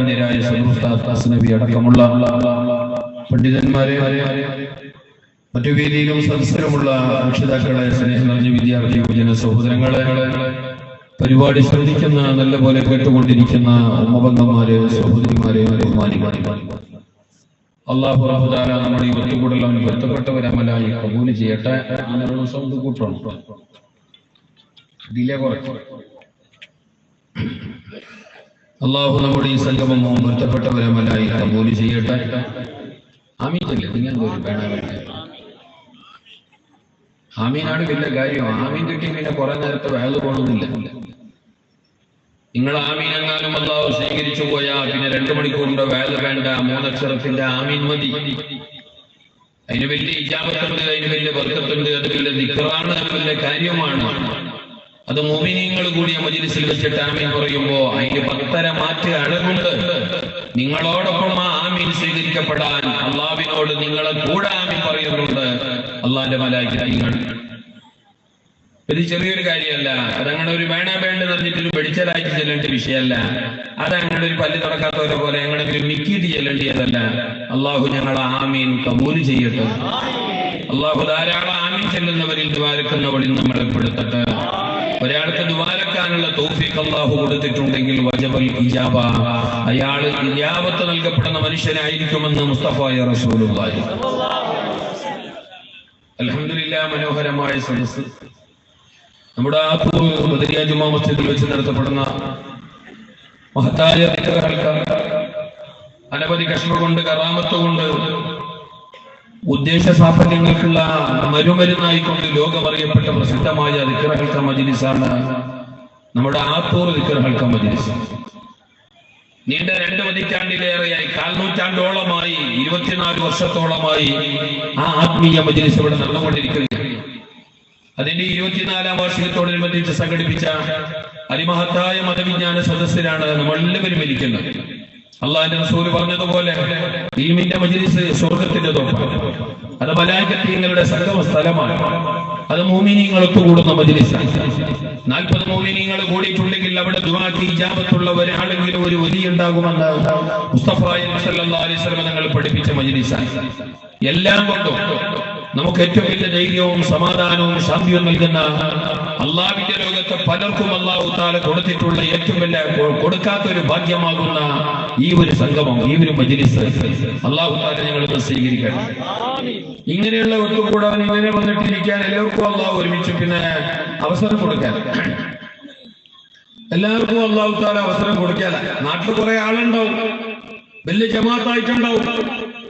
ബഹുമാന്യരായ നബി അടക്കമുള്ള പണ്ഡിതന്മാരെ, മറ്റു വേദിയിലും സദസ്സിലുമുള്ള രക്ഷിതാക്കളെ, സ്നേഹം നിറഞ്ഞ വിദ്യാർത്ഥി യുവജന സഹോദരങ്ങളെ, പരിപാടി ശ്രദ്ധിക്കുന്ന നല്ലപോലെ കേട്ടുകൊണ്ടിരിക്കുന്ന ഉമ്മബന്ധന്മാരെ, സഹോദരിമാരെ, അല്ലാഹു റബ്ബുൽ തആല നമ്മുടെ ഈ ഒത്തുകൂടലും പൊരുത്തപ്പെട്ടവരമലായി കബൂൽ ചെയ്യട്ടെ. അങ്ങനെ സൗണ്ട് കൂട്ടണം, ഡിലേ കുറയ്ക്കും. അല്ലാഹു നമ്മുടെ ഈ സംഗമം പൊരുത്തപ്പെട്ടവരമലായി കബൂൽ ചെയ്യട്ടെ. ആമീൻ ചൊല്ല്. നിങ്ങൾ ആമീനാണ് വലിയ കാര്യം. ആമീൻ ചൊല്ലി പിന്നെ കുറെ നേരത്തെ വയല് പോകണമെന്നില്ല. നിങ്ങൾ ആമീൻ എങ്ങാനും അല്ലാഹു സ്വീകരിച്ചു പോയാൽ പിന്നെ 2 മണിക്കൂറിന്റെ വയല് വേണ്ട, 3 അക്ഷരത്തിന്റെ ആമീൻ മതി. അതിന് വലിയ ഇജാബത്തുണ്ട്, അതിന് വലിയ ബർക്കത്തുണ്ട്, അത് വലിയ ദിക്റാണ്, അത് വലിയ കാര്യമാണ്. അത് മുഅ്മിനീങ്ങൾ കൂടിയ മജ്‌ലിസിൽ വെച്ചിട്ട് ആമീൻ പറയുമ്പോ അതിന് 10 മാറ്റ് അളവുണ്ട്. നിങ്ങളോടൊപ്പം ആ ആമീൻ സ്വീകരിക്കപ്പെടാൻ അള്ളാഹുവിനോട് നിങ്ങളെ കൂടെ ആമീൻ പറയുന്നുണ്ട് അള്ളാഹിന്റെ മലായികകൾ. ഇത് ചെറിയൊരു കാര്യമല്ല. അതങ്ങനെ ഒരു വേണ്ട പറഞ്ഞിട്ടൊരു വെടിച്ചലായിട്ട് ചെല്ലേണ്ട വിഷയമല്ല. അതങ്ങനെ ഒരു പല്ല് തുടക്കാത്തവരെ പോലെ അങ്ങനെ ഒരു നിക്കീട്ട് ചെല്ലേണ്ടിയതല്ല. അള്ളാഹു ഞങ്ങളെ ആമീൻ കബൂൽ ചെയ്യട്ടെ. അള്ളാഹു ധാരാളം ആമീൻ ചെല്ലുന്നവരിൽ ദ്വാരക്കുന്നവരിൽ നമ്മളെ പെടുത്തട്ടെ. ഒരാൾക്ക് ദ്വാരക്കാനുള്ള തൗഫീഖ് അല്ലാഹു കൊടുത്തിട്ടുണ്ടെങ്കിൽ വജബൽ ഇജാബ, അയാൾ ഇജാബത്ത് നൽകപ്പെടുന്ന മനുഷ്യനായിരിക്കുമെന്ന് മുസ്തഫായ റസൂലുള്ളാഹി. അൽഹംദുലില്ലാഹ്, മനോഹരമായ സദസ്സ് നമ്മുടെ ആത്തൂർ ബദരിയ ജുമാ മസ്ജിദിൽ വെച്ച് നടത്തപ്പെടുന്ന മഹത്തായ ദിക്റുകൾക്ക് അനവധി കശ്മ കൊണ്ട്, കറാമത്ത് കൊണ്ട്, ഉദ്ദേശ സാഫല്യങ്ങൾക്കുള്ള മരുമരുന്നായിക്കൊണ്ട് ലോകമറിയപ്പെട്ട പ്രസിദ്ധമായ ദിക്ർ ഹൽഖ മജ്‌ലിസാണ് നമ്മുടെ ആത്തൂർ ദിക്ർ ഹൽഖ മജ്‌ലിസ്. നീണ്ട 2 പതിറ്റാണ്ടിലേറെയായി, 4 നൂറ്റാണ്ടോളമായി, 24 വർഷത്തോളമായി ആ ആത്മീയ മജ്‌ലിസ് ഇവിടെ നടന്നുകൊണ്ടിരിക്കുകയാണ്. അതിന്റെ 24ാം വാർഷികത്തോടനുബന്ധിച്ച് സംഘടിപ്പിച്ച അതിമഹത്തായ മതവിജ്ഞാന സദസ്സിലാണ് നമ്മൾ എല്ലാവരും ഇരിക്കുന്നത്. അള്ളാഹുവിന്റെ റസൂൽ പറഞ്ഞതുപോലെ ഇൽമിന്റെ മജ്‌ലിസ് സ്വർഗ്ഗത്തിന്റെ തോപ്പാണ്. അത് മലായികത്തിന്റെ സംഗമ സ്ഥലമാണ്. അത് മുഅ്മിനീങ്ങൾ ഒത്തുകൂടുന്ന മജ്‌ലിസാണ്. 40 മുഅ്മിനീങ്ങൾ കൂടിയിട്ടുണ്ടെങ്കിൽ അവിടെ ദുആക്ക് ഇജാബത്തുള്ള ഒരാളെങ്കിലും ഒരു വലി ഉണ്ടാകുമെന്ന് മുസ്തഫ സല്ലല്ലാഹു അലൈഹി വസല്ലം തങ്ങൾ പഠിപ്പിച്ച മജ്‌ലിസാണ്. എല്ലാം കൊണ്ടും നമുക്ക് ഏറ്റവും വലിയ ധൈര്യവും സമാധാനവും ശാന്തിയും നൽകുന്ന, അള്ളാഹുവിന്റെ ലോകത്ത് പലർക്കും അല്ലാഹു തആല കൊടുത്തിട്ടുള്ള ഏറ്റവും വലിയ കൊടുക്കാത്തൊരു ഭാഗ്യമാകുന്ന ഈ ഒരു സംഗമം, ഈ ഒരു മജ്‌ലിസ് അല്ലാഹു തആല ഞങ്ങൾക്ക് സ്വീകരിക്കട്ടെ. ഇങ്ങനെയുള്ള ഒത്തുകൂടാൻ, ഇങ്ങനെ വന്നിട്ടിരിക്കാൻ എല്ലാവർക്കും അല്ലാഹു ഒരുമിച്ച് പിന്നെ അവസരം കൊടുക്കാൻ, എല്ലാവർക്കും അല്ലാഹു തആല അവസരം കൊടുക്കാൻ. നാട്ടിൽ കുറെ ആളുണ്ടാവും, വലിയ ജമാഅത്തായിട്ടുണ്ടാവും,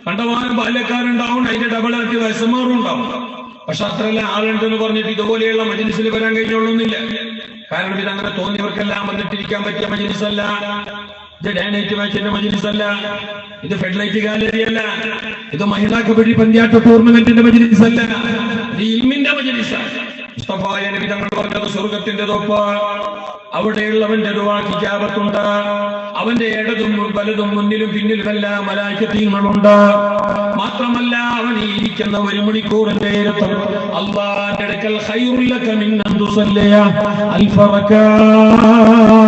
കണ്ടമാനം ബാല്യക്കാരുണ്ടാവും, അതിന്റെ ഡബിൾ ഇരട്ടി വയസ്സന്മാരും ഉണ്ടാവും. പക്ഷെ അത്രയെല്ലാം ആളുണ്ടെന്ന് പറഞ്ഞിട്ട് ഇതുപോലെയുള്ള മജ്‌ലിസിൽ വരാൻ കഴിഞ്ഞോളൊന്നുമില്ല. കാരണം ഇതങ്ങനെ തോന്നിയവർക്കെല്ലാം വന്നിട്ടിരിക്കാൻ പറ്റിയ മജ്‌ലിസല്ല. ഇത് ഡേ നൈറ്റ് മാച്ചിന്റെ മജ്‌ലിസല്ല, ഇത് ഫെഡ്ലൈറ്റ് ഗാലറി അല്ല, ഇത് മഹിളാ കബഡി പന്ത്യാട്ട ടൂർണമെന്റിന്റെ മജ്‌ലിസല്ല, ഇത് ഇൽമിന്റെ മജ്‌ലിസാണ്. മുസ്തഫായ നബി തങ്ങൾ പറഞ്ഞത് സ്വർഗ്ഗത്തിന്റെ തോപ്പ, അവിടെയുള്ളവന്റെ ദുആക്ക് ഇജാബത്തുണ്ട്. അവന്റെ ഇടതും വലതും മുന്നിലും പിന്നിലുമെല്ലാം മലായികത്തുണ്ട്. മാത്രമല്ല അവൻ ഇരിക്കുന്ന 1 മണിക്കൂറിന്റെ നേരത്തും അല്ലാഹുവിന്റെ അടുക്കൽ ഖൈറുൽ ലക മിൻ അൻ തുസല്ലിയ അൽഫ റകാഅത്ത്,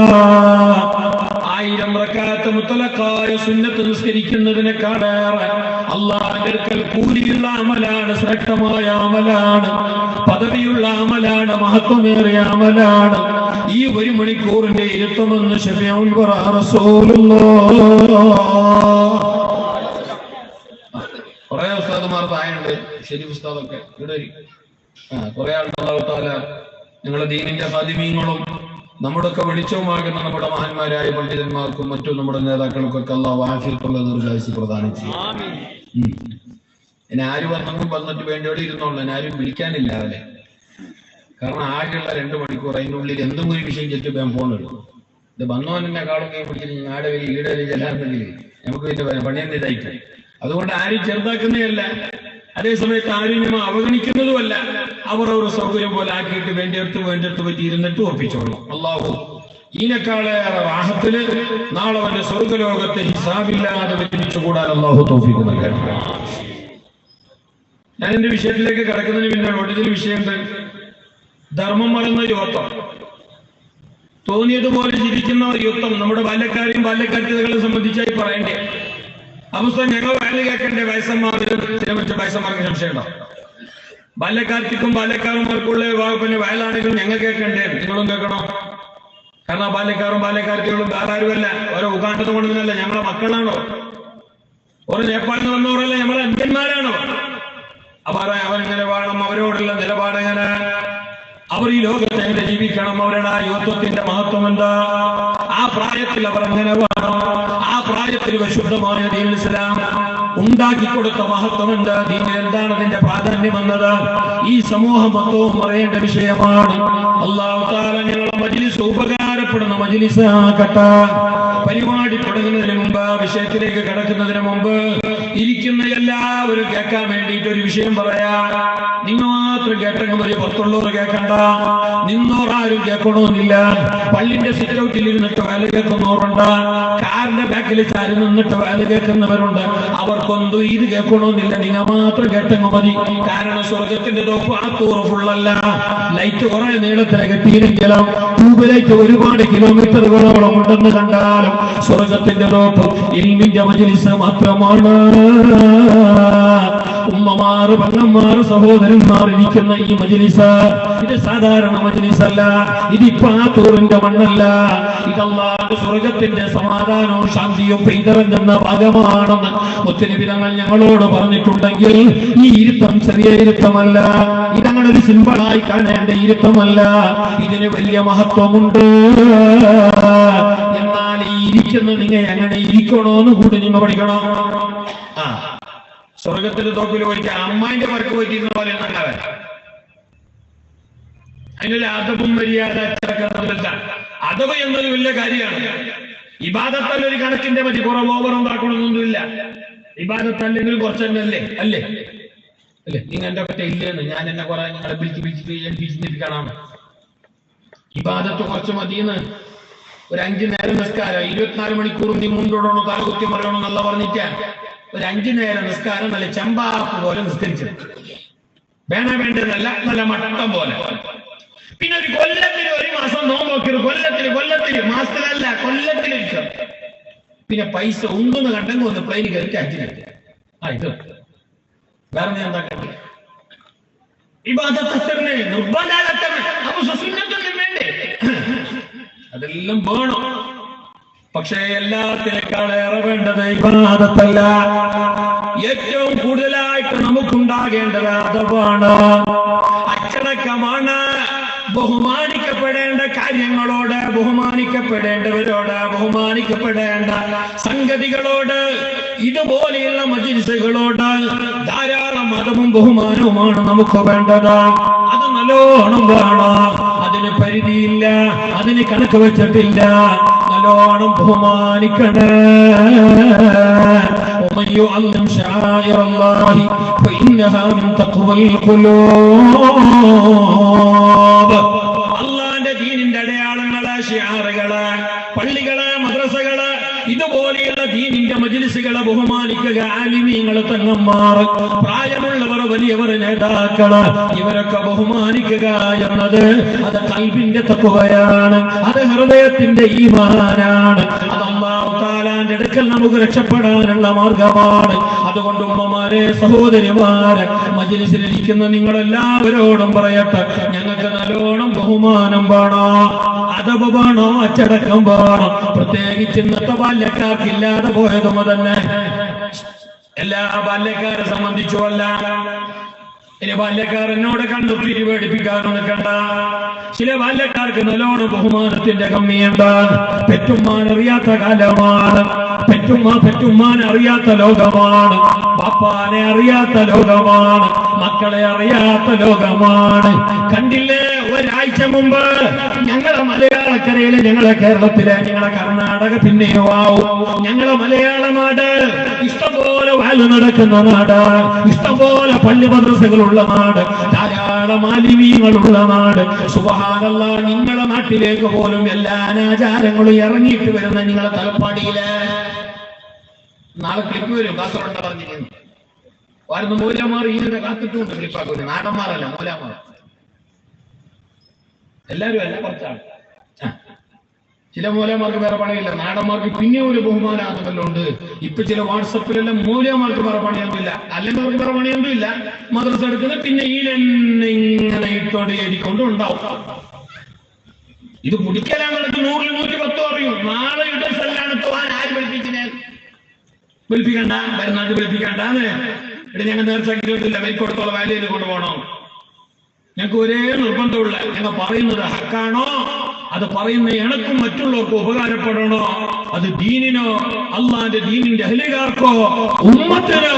1000 റക്അത്ത് മുത്തലഖായ സുന്നത്ത് നിസ്കരിക്കുന്നതിനേക്കാളേറെ അല്ലാഹുവിന്റെ അടുക്കൽ കൂലിയുള്ള അമലാണ്, ശ്രേഷ്ഠമായ അമലാണ്, പദവിയുള്ള അമലാണ്, മഹത്വമേറിയ അമലാണ് ഈ 1 മണിക്കൂറിന്റെ ഇരുത്തമെന്ന് ശഫീഉൽ വറാ റസൂലുള്ളാഹ്. കുറെ ഉസ്താദുമാർ തായുണ്ട്, ശരീഫ് ഉസ്താദൊക്കെ ഇവിടെ കുറെ ആളുകളാവത്താല നിങ്ങളുടെ ദീനിന്റെ ഖാദിമീങ്ങളും നമ്മുടെയൊക്കെ വെളിച്ചവുമാകുന്ന നമ്മുടെ മഹാന്മാരായ പണ്ഡിതന്മാർക്കും മറ്റും നമ്മുടെ നേതാക്കൾക്കൊക്കെ അല്ലാഹു ആഫിയത്തുള്ള ദീർഘായുസ്സ് പ്രദാനം ചെയ്യും. ഇനി ആര് വന്നിട്ട് വേണ്ടിയോടെ ഇരുന്നോളൂ, ആരും വിളിക്കാനില്ല അവരെ. കാരണം ആകെയുള്ള 2 മണിക്കൂർ അതിനുള്ളിൽ എന്തും ഒരു വിഷയം ചെറ്റിട്ട് ഞാൻ പോകുന്നുള്ളൂ. ഇത് വന്നോനെ കാണുകയും പിടിച്ചിട്ട് ആടെ വരി ഈടെ ചെല്ലാമെങ്കിൽ നമുക്ക് പിന്നെ പണിയെന്ന് ഇതായിട്ട്. അതുകൊണ്ട് ആരും ചെറുതാക്കുന്നതല്ല, അതേസമയത്ത് ആരും അവഗണിക്കുന്നതുമല്ല. അവർ സൗകര്യം പോലെ ആക്കിയിട്ട് വേണ്ടിയെടുത്ത് പറ്റി ഇരുന്നിട്ട് ഒപ്പിച്ചോളൂ. അല്ലാഹു ഈനേക്കാളേറെ റാഹത്തില് നാളെ അവന്റെ സ്വർഗ്ഗലോകത്തെ ഹിസാബില്ലാതെ ഒരുമിച്ച് കൂടാൻ അല്ലാഹു തൗഫീഖ് നൽകട്ടെ. ഞാൻ എന്റെ വിഷയത്തിലേക്ക് കടക്കുന്നതിന് പിന്നെ ഒടുവിൽ വിഷയമുണ്ട്. ധർമ്മം മറന്ന യുവത്വം. തോന്നിയതുപോലെ ജീവിക്കുന്ന ഒരു യുദ്ധം നമ്മുടെ ബാല്യക്കാരെയും ബാല്യക്കാരികളെ സംബന്ധിച്ചായി പറയേണ്ടേ അവസ്ഥ. ഞങ്ങൾ വയല് കേൾക്കേണ്ട വയസ്സന്മാർക്ക് വയസ്സന്മാർക്ക് സംശയമുണ്ടോ? ബാല്യക്കാർക്കും ബാല്യക്കാരന്മാർക്കുള്ള പിന്നെ വയലാണെങ്കിലും ഞങ്ങൾ കേൾക്കണ്ടേ? നിങ്ങളും കേൾക്കണോ? കാരണം ബാല്യക്കാരും ബാല്യക്കാർക്കുകളും വേറെ ആരുമല്ല, ഓരോ ഉഗാണ്ടത് കൊണ്ടല്ല, ഞങ്ങളെ മക്കളാണോ? ഓരോ നേപ്പാളിൽ നിന്ന് വന്നവരല്ല, ഞങ്ങളെ അന്യന്മാരാണോ? അവരെങ്ങനെ വേണം? അവരോടുള്ള നിലപാടെങ്ങനെ? അവർ ഈ ലോകത്ത് എങ്ങനെ ജീവിക്കണം? അവരുടെ ആ യുവത്വത്തിന്റെ മഹത്വം എന്താ? ആ പ്രായത്തിൽ അവർ എങ്ങനെ വേണം? ആ പ്രായത്തിൽ വിശുദ്ധമായ ദീനുൽ ഇസ്ലാം ഉണ്ടാക്കി കൊടുത്ത മഹത്വം എന്താ? ദീനിൽ എന്താണ് അതിന്റെ പ്രാധാന്യം എന്നത് ഈ സമൂഹം മൊത്തവും പറയേണ്ട വിഷയമാണ്. അല്ലാഹു തആല ഞങ്ങളുടെ മജ്ലിസ് ഉപകാരപ്പെടുന്ന മജ്ലിസ് ആക്കട്ടെ. പരിപാടി തുടങ്ങുന്നതിന് മുമ്പ്, വിഷയത്തിലേക്ക് കടക്കുന്നതിന് മുമ്പ് ഇരിക്കുന്ന എല്ലാവരും കേൾക്കാൻ വേണ്ടിയിട്ട് ഒരു വിഷയം പറയാ. നിങ്ങൾ മാത്രം കേട്ടെങ്കിൽ മതി, പുറത്തുള്ളവർ കേൾക്കണ്ട. നിന്നോറാരും കേൾക്കണമെന്നില്ല. പള്ളിന്റെ സിറ്റൗട്ടിൽ ഇരുന്നിട്ട് വേല കേൾക്കുന്നവരുണ്ട്, കാറിന്റെ ബാക്കിൽ ചാരി നിന്നിട്ട് വേല കേൾക്കുന്നവരുണ്ട്. അവർക്കൊന്നും ഇത് കേൾക്കണമെന്നില്ല, നിങ്ങൾ മാത്രം കേട്ടെങ്കിൽ മതി. കാരണം സ്വർഗത്തിന്റെ തോപ്പ് ആ തോറ് ഫുള്ളല്ല. ലൈറ്റ് കുറെ നീളത്തിന് കെട്ടിയില്ലെങ്കിലും ട്യൂബ് ലൈറ്റ് ഒരുപാട് കിലോമീറ്ററുകളോളം ഉണ്ടെന്ന് കണ്ടാലും സ്വർഗത്തിന്റെ തോപ്പ് ഇൽമിന്റെ മജ്ലിസ് മാത്രമാണ്. ഉമ്മമാറ്, പെങ്ങന്മാറ്, സഹോദരന്മാർ ഇരിക്കുന്ന ഈ മജ്ലിസ് ഇത് സാധാരണ മജ്ലിസല്ല. ഇതിപ്പോ ആ തോറിന്റെ മണ്ണല്ല. ഇതല്ലാതെ സ്വർഗത്തിന്റെ സമാധാനവും ശാന്തിയും പെയ്തിറങ്ങുന്ന ഭാഗമാണെന്ന് മുത്തനബി തങ്ങൾ ഞങ്ങളോട് പറഞ്ഞിട്ടുണ്ടെങ്കിൽ ഈ ഇരുത്തം ചെറിയ ഇരുത്തമല്ല. ഇതങ്ങളൊരു സിമ്പിളായി കാണേണ്ട ഇരുത്തമല്ല. ഇതിന് വലിയ മഹത്വമുണ്ട്. എന്നാൽ ഈ ഇരിക്കുന്ന നിങ്ങൾ എങ്ങനെ ഇരിക്കണോന്ന് കൂടി നിങ്ങൾ പഠിക്കണം. സ്വർഗത്തിന്റെ തോപ്പിൽ പോയിട്ട് അമ്മായിന്റെ പരക്ക് പോയിട്ടിരുന്ന പോലെ എന്നല്ലാതെ അതിനൊരു അതവും മര്യാദ അച്ചടക്കമില്ല. അതവ് എന്നൊരു വലിയ കാര്യമാണ്. ഇബാദത്തല്ല ഒരു കണക്കിന്റെ മതി, കുറെ ഓവർ ഉണ്ടാക്കണമെന്നൊന്നുമില്ല. ഇബാദത്തല്ലെങ്കിലും കുറച്ച് തന്നെ അല്ലേ അല്ലേ അല്ലേ? നിങ്ങൾ എന്റെ പറ്റ ഇല്ലേന്ന് ഞാൻ എന്നെ കുറെ നിങ്ങളെ വിളിച്ചിരിക്കണം. ഇബാദത്ത് കുറച്ച് മതിയെന്ന് ഒരു 5 നേരം നിസ്കാരം 24 മണിക്കൂറും നീ മുണ്ടോടണോ തലകുത്തി പറയണോ എന്നല്ല പറഞ്ഞിട്ട് ഒരു 5 നേരം നിസ്കാരം നല്ല ചെമ്പാപ്പ് പോലെ നിസ്കരിച്ചത് വേണ്ടതല്ല, നല്ല മട്ടം പോലെ. പിന്നെ ഒരു കൊല്ലത്തിന് 1 മാസം നോമ്പൊക്കെ കൊല്ലത്തിന് മാസത്തിലല്ല കൊല്ലത്തിലിരിക്കും. പിന്നെ പൈസ ഉണ്ടെന്ന് കണ്ടെങ്കിൽ ഒന്ന് പ്ലെയിൻ കയറി അഞ്ചിന് ഇത് വേറെ ഞാൻ എന്താക്കട്ടെ? ഇബാദത്തന്നെ നിർബന്ധം വേണ്ടേ? അതെല്ലാം വേണം. പക്ഷേ എല്ലാത്തിനേക്കാളേറെ വേണ്ടത് ഇബാദത്തല്ല. ഏറ്റവും കൂടുതലായിട്ട് നമുക്കുണ്ടാകേണ്ടത് അതവാണ്, അച്ചടക്കമാണ്. ബഹുമാനിക്കപ്പെടേണ്ട കാര്യങ്ങളോട്, ബഹുമാനിക്കപ്പെടേണ്ടവരോട്, ബഹുമാനിക്കപ്പെടേണ്ട സംഗതികളോട്, ഇതുപോലെയുള്ള മജ്ലിസുകളോട് ധാരാളം മതവും ബഹുമാനവുമാണ് നമുക്ക് വേണ്ടത്. അത് നല്ലോണം വേണം. അതിന് പരിധിയില്ല, അതിന് കണക്ക് വെച്ചിട്ടില്ല. നല്ലോണം ബഹുമാനിക്കണേ. ومن يعظم شعائر الله فإنها من تقوى القلوب. അല്ലാഹുവിന്റെ ദീനിന്റെ അടയാളങ്ങള്, ശിആറുകള്, പള്ളികള്, മദ്രസകള്, ഇതുപോലെയുള്ള ദീനിന്റെ മജ്ലിസുകളെ ബഹുമാനിക്കുക. ആലിമീങ്ങള്, തങ്ങന്മാർ, പ്രായമുള്ളവർ, വലിയവർ, നേതാക്കള്, ഇവരൊക്കെ ബഹുമാനിക്കുക എന്നത് അത് ഖൽബിന്റെ തഖ്വയാണ്. അത് ഹൃദയത്തിന്റെ ഈമാനാണ്. അത് അല്ലാഹു തആലാന്റെ അടുക്കൽ നമുക്ക് രക്ഷപ്പെടാനുള്ള മാർഗമാണ്. അതുകൊണ്ട് ഉമ്മമാരെ, സഹോദരിമാരെ, മജ്ലിസിലിരിക്കുന്ന നിങ്ങളെല്ലാവരോടും പറയട്ടെ, ഞങ്ങൾക്ക് നല്ലോണം ബഹുമാനം വേണോ, അദബ് വേണോ, അച്ചടക്കം വേണം. പ്രത്യേകിച്ച് ഇന്നത്തെ ബാല്യക്കാർക്കില്ലാതെ പോയതും തന്നെ. എല്ലാ ബാല്യക്കാരെ സംബന്ധിച്ചുമല്ല. ഇനി ബാല്യക്കാർ എന്നോട് കണ്ടു പിരിവേടിപ്പിക്കാനൊന്നും നിൽക്കണ്ട. ചില ബാല്യക്കാർക്ക് നല്ലോണം ബഹുമാനത്തിന്റെ കമ്മിയുണ്ട്. പെറ്റുമ്മാൻ അറിയാത്ത കാലമാണ്. പെറ്റുമ്മാനെ അറിയാത്ത ലോകമാണ്. പാപ്പാനെ അറിയാത്ത ലോകമാണ്. മക്കളെ അറിയാത്ത ലോകമാണ്. കണ്ടില്ലേ, ഒരാഴ്ച മുമ്പ് ഞങ്ങളെ മലയാളക്കരയിലെ, ഞങ്ങളെ കേരളത്തിലെ, ഞങ്ങളെ കർണാടക പിന്നെയോ ആവും, ഞങ്ങളെ മലയാള നാട് ഇഷ്ടംപോലെ വാല് നടക്കുന്ന നാട്, ഇഷ്ടംപോലെ പള്ളി മദ്രസകളുള്ള നാട്, ധാരാളം ആലിമീങ്ങളുള്ള നാട്. സുബ്ഹാനല്ലാഹ്, നിങ്ങളെ നാട്ടിലേക്ക് പോലും എല്ലാ അനാചാരങ്ങളും ഇറങ്ങിയിട്ട് വരുന്ന നിങ്ങളെ തലപ്പാടിയില് നാളെ ക്ലിപ്പ് വരും. കാസർഗോഡ് പറഞ്ഞിരിക്കുന്നു. വരുന്ന മൂലമാർ ഇതിനെ കാത്തിട്ടുണ്ട്. ക്ലിപ്പാക്കൂല. നാടന്മാരല്ല, മൂലമാർ. എല്ലാരും അല്ല, കുറച്ചാണ്. ചില മൂലമാർക്ക് വേറെ പണിയില്ല. നാടന്മാർക്ക് പിന്നെ ഒരു ബഹുമാനാഥമെല്ലാം ഉണ്ട്. ഇപ്പൊ ചില വാട്സപ്പിലെല്ലാം മൂലമാർക്ക് വേറെ പണിയൊന്നുമില്ല, അല്ലെങ്കിൽ അവർക്ക് വേറെ പണിയൊന്നുമില്ല. മദ്രസ എടുക്കുന്നത് പിന്നെ ഈ ഇങ്ങനെ ഇട്ടോണ്ട് എഴുതിക്കൊണ്ട് ഉണ്ടാവും. ഇത് കുടിക്കലാങ്ങൾക്ക് 100 110 അറിയും. നാളെ ഇവിടെ സ്ഥലമാണ് പോവാൻ ആര് പഠിപ്പിച്ചിനെ? വിളിപ്പിക്കണ്ട, വരുന്നാട്ട് വിളിപ്പിക്കണ്ടെന്ന് ഇവിടെ ഞങ്ങൾ നേർച്ചാക്കിയിട്ടില്ല. വലിക്കൊടുത്തുള്ള വാല്യയിൽ കൊണ്ടുപോകണം. ഞങ്ങൾക്ക് ഒരേ നിർബന്ധമുള്ള, ഞങ്ങൾ പറയുന്നത് ഹക്കാണോ, അത് പറയുന്ന എനക്കും മറ്റുള്ളവർക്കും ഉപകാരപ്പെടണോ, അത് ദീനിനോ അള്ളാന്റെ ദീനിന്റെ അഹ്ലുകാർക്കോ ഉമ്മത്തിനോ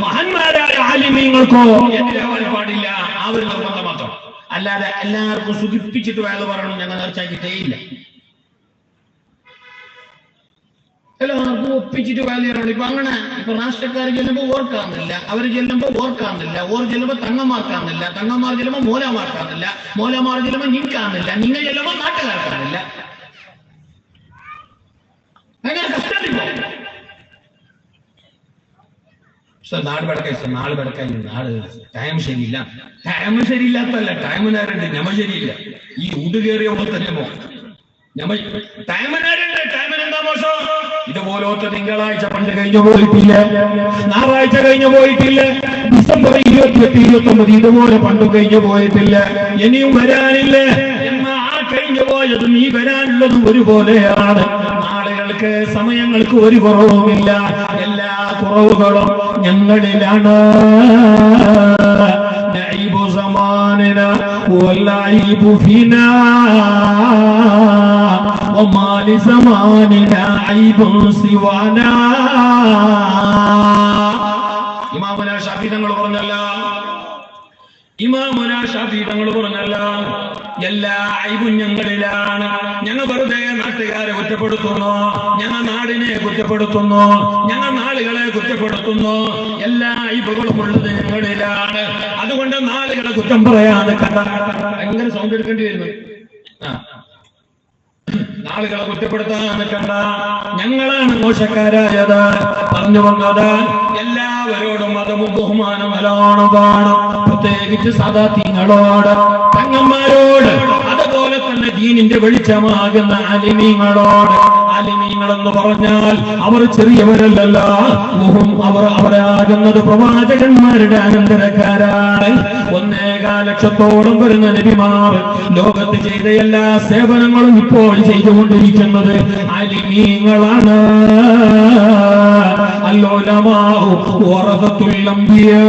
മഹാന്മാരായ ആലിമീങ്ങൾക്കോ എതിരാവാൻ പാടില്ല. ആ ഒരു നിർബന്ധം മാത്രം. അല്ലാതെ എല്ലാവർക്കും സുഖിപ്പിച്ചിട്ട് വേല പറയണം ഞങ്ങൾ നേർച്ചാക്കിയിട്ടേ ഇല്ല. എല്ലാവർക്കും ഒപ്പിച്ചിട്ട് വേല ചെയ്യണം. ഇപ്പൊ അങ്ങനെ ഇപ്പൊ രാഷ്ട്രീയക്കാർ ചെല്ലുമ്പോ ഓർക്കാന്നില്ല, അവർ ചെല്ലുമ്പോ ഓർക്കാന്നില്ല, ഓർ ചെല്ലുമ്പോ തങ്ങന്മാർക്കാന്നില്ല, തങ്ങന്മാർ ചെല്ലുമ്പോ മൂലമാർക്കാന്നില്ല, മൂലമാർ ചെല്ലുമ്പോ നിൽക്കാന്നില്ല, നിങ്ങൾ ചെല്ലുമ്പോ നാട്ടുകാർക്കാന്നില്ല. അങ്ങനെ കഷ്ടമില്ല. നാട് പെടക്കായി നാട് ടൈം ശരിയില്ല. ടൈം ശരിയില്ലാത്തല്ല, ടൈം നേരണ്ട്, ഞമ്മ ശരിയില്ല. ഈ ഉട് കയറിയപ്പോൾ തന്നെ ടൈമിനെന്താ മോശം? ഇതുപോലത്തെ തിങ്കളാഴ്ച പണ്ട് കഴിഞ്ഞു പോയിട്ടില്ല, ഞായറാഴ്ച കഴിഞ്ഞു പോയിട്ടില്ല, ഡിസംബർ 28, 29 ഇതുപോലെ പണ്ടും കഴിഞ്ഞു പോയിട്ടില്ല, ഇനിയും വരാനില്ല. എന്നാ ആ കഴിഞ്ഞു പോയതും ഈ വരാനുള്ളതും ഒരുപോലെയാണ്. നാളുകൾക്ക് സമയങ്ങൾക്ക് ഒരു കുറവുമില്ല. എല്ലാ കുറവുകളും ഞങ്ങളിലാണ്. നഈബു സമാനിനാ വലഈബു ഫീനാ വമാ ലിസമാനിനാ ഐബുൻ സിവാനാ. ഇമാമുനാ ശാഫിഈ തങ്ങൾ പറഞ്ഞല്ല, എല്ലാ ഐബും ഞങ്ങളിലാണ്. ഞങ്ങൾ വെറുതെ നാട്ടുകാരെ കുറ്റപ്പെടുത്തുന്നു, ഞങ്ങൾ നാടിനെ കുറ്റപ്പെടുത്തുന്നു, ഞങ്ങൾ നാളുകളെ കുറ്റപ്പെടുത്തുന്നു. എല്ലാ ഐബുകളും ഉള്ളത് ഞങ്ങളിലാണ്. അതുകൊണ്ട് നാളുകളെ കുറ്റം പറയാതെ ഭയങ്കര സൗണ്ട് എടുക്കേണ്ടി വരുന്നു. നാളുകളെ കുറ്റപ്പെടുത്താൻ നിൽക്കണ്ട, ഞങ്ങളാണ് മോശക്കാരായത് പറഞ്ഞു വന്നത്. എല്ലാവരോടും അതും ബഹുമാനം നല്ലോണം വേണം, പ്രത്യേകിച്ച് സാദാത്യങ്ങളോട്, തങ്ങന്മാരോട്, അതുപോലെ തന്നെ ദീനിന്റെ വെളിച്ചമാകുന്ന ആലിമീങ്ങളോട്. ആലിമീങ്ങളെന്ന് പറഞ്ഞാൽ അവർ ചെറിയവരല്ലല്ലോ, അവരാകുന്നത് പ്രവാചകന്മാരുടെ അനന്തരക്കാരാണ്. 1.25 ലക്ഷത്തോളം വരുന്ന നബിമാർ ലോകത്ത് ചെയ്ത എല്ലാ സേവനങ്ങളും ഇപ്പോൾ ചെയ്തുകൊണ്ടിരിക്കുന്നത് ആലിമീങ്ങളാണ്. അല്ലുലമാഉ വറസത്തുൽ അംബിയാ.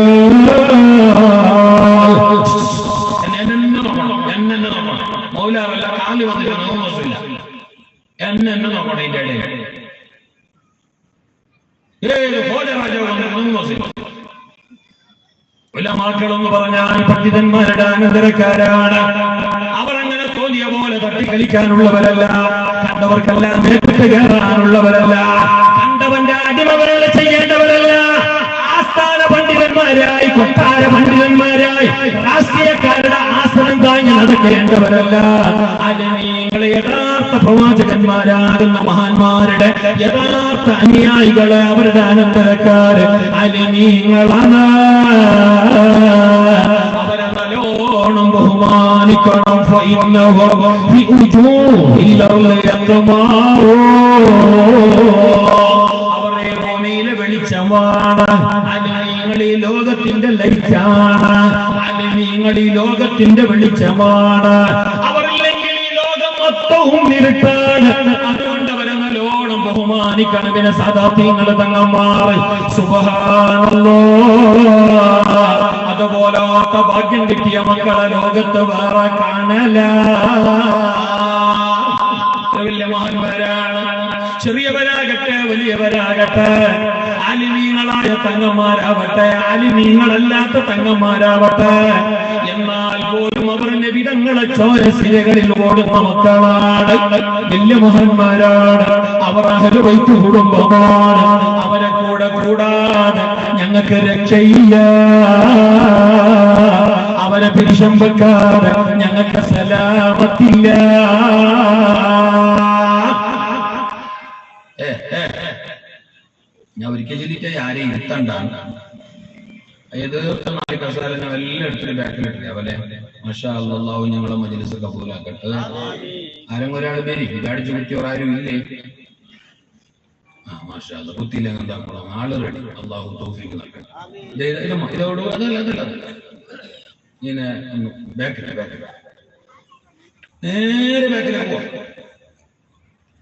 മൗലാവല്ല കാല് വന്നിട്ട് നോക്കില്ല, എന്നെ നോക്കണം. ഇതിന്റെ ഇടയിൽ ഏത് ഭോജരാജാവ് വന്നിട്ട് ഉലമാക്കളെന്ന് പറഞ്ഞാൽ പണ്ഡിതന്മാരുടെ അനന്തരക്കാരാണ്. അവരങ്ങനെ തോന്നിയ പോലെ തട്ടിക്കളിക്കാനുള്ളവരല്ല, കണ്ടവർക്കെല്ലാം നേരിട്ട് കയറാനുള്ളവരല്ല, കണ്ടവന്റെ അടിമകളെ ചെയ്യേണ്ടവരല്ല. ആസ്ഥാന പണ്ഡിതന്മാരായി, കൊട്ടാര പണ്ഡിതന്മാരായി, രാഷ്ട്രീയക്കാരുടെ ആസനം താങ്ങി നടക്കേണ്ടവരല്ല. ആലിമീങ്ങളെ യഥാർത്ഥ പ്രവാചകന്മാരാകുന്ന മഹാന്മാരുടെ യഥാർത്ഥ അനുയായികളെ, അവരുടെ അനന്തരക്കാര് ആലിമീങ്ങളാണ്. അവരെ നല്ലോണം ബഹുമാനിക്കണം. അവരുടെ ഭൂമിയിലെ വെളിച്ചമാണ്. നിങ്ങൾ ഈ ലോകത്തിന്റെ ലൈറ്റാണ്. നിങ്ങൾ ഈ ലോകത്തിന്റെ വെളിച്ചമാണ്. അവരില്ലെങ്കിൽ ഈ ലോകം മൊത്തവും ഇരുട്ടാണ്. അതുകൊണ്ട് അവരെ നല്ലോണം ബഹുമാനിക്കണം. പിന്നെ സാദാത്യങ്ങൾ തങ്ങന്മാർ സുബ്ഹാനല്ലാഹ്. അതുപോലത്തെ ഭാഗ്യം കിട്ടിയ മക്കളെ ലോകത്ത് വേറെ കാണല. വലിയ മഹാന്മാരാണ്, ചെറിയവരാകട്ടെ വലിയവരാകട്ടെ, ആലിമീങ്ങളായ തങ്ങന്മാരാവട്ടെ ആലിമീങ്ങളല്ലാത്ത തങ്ങന്മാരാവട്ടെ, എന്നാൽ പോലും അവർ നബിതങ്ങളെ ചോരശിലകളിൽ ഓടുന്ന മക്കളാണ്, വലിയ മഹാന്മാരാണ്. അവർ അഹ്ലു ബൈത്ത് കുടുംബമാണ്. അവരെ കൂടെ കൂടാതെ ഞങ്ങൾക്ക് രക്ഷയില്ല. അവരെ പിരിശം വെക്കാതെ ഞങ്ങൾക്ക് സലാമത്തില്ല. ഞാൻ ഒരിക്കൽ ചൊല്ലിട്ട് ആരെയും ഇരുത്തണ്ടാണ്. എതിർത്ത 4 കസാലനെ എല്ലാം എടുത്തിട്ട് ബാക്കിലിട്ടില്ല അവലെ മാഷാ അല്ലാഹു ഞങ്ങളെ മജ്‌ലിസ് കബൂലാക്കട്ടെ. ആരെങ്കിലും പേര് ഇതടിച്ചു കുറ്റിയോറാരും ഇല്ലേ? മാഷാ അല്ലാഹ് കുത്തിയില്ല എന്താക്കണം ആള് റെഡി. അല്ലാഹു തൗഫീഖ് നൽകട്ടെ. ഇതോട് അതല്ല ഇങ്ങനെ ബാക്കിൽ നേരെ ബാക്കിലേക്ക് പോവാം.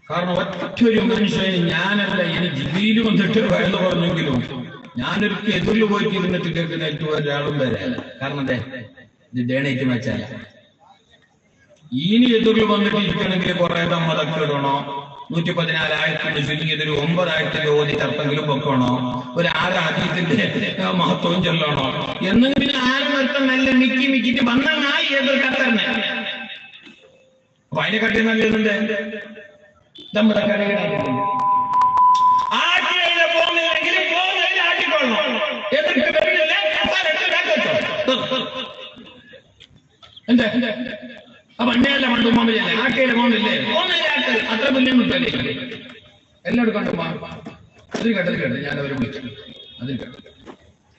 കാരണം ഒറ്റൊരു മനുഷ്യന് ഞാനല്ല, ഇനി ജിബിയിൽ വന്നിട്ട് വയന്ന് പറഞ്ഞെങ്കിലും ഞാനൊരു എതിരിൽ പോയിട്ട് ഇരുന്നിട്ട് കേൾക്കുന്ന ഏറ്റവും ഒരാളും വരാല്ല. കാരണം ഇത് ഡേണേറ്റ് വെച്ചല്ല. ഇനി എതിരിൽ വന്നിട്ട് ഇരിക്കണമെങ്കിൽ കുറെ തമ്മതൊക്കെ ഇടണോ, 114 ചുരുങ്ങിയതൊരു 9 ഓതി തർപ്പെങ്കിലും വെക്കണോ, ഒരു 6 ഹദീസിന്റെ മഹത്വം ചൊല്ലണോ എന്നെങ്കിലും പിന്നെ ആരും നിർത്തം നല്ല മിക്കിട്ട് വന്നായി എതിർക്കത്തന്നെ. അപ്പൊ അതിനെ കട്ടി നല്ലതുണ്ട് നമ്മുടെ കടയിലാക്കിക്കൊള്ളണം. എന്താ അപ്പൊ അന്നയല്ല പണ്ട് ഉമ്മാമല്ലേ ആക്കയിലെ പോകുന്നില്ലേ അത്ര പുണ്യം കിട്ടല്ലേ? എല്ലാവരും കണ്ടു അതിൽ കേട്ടത് കേട്ടത് ഞാൻ അവരെ വിളിച്ചു അതിൽ കേട്ടു.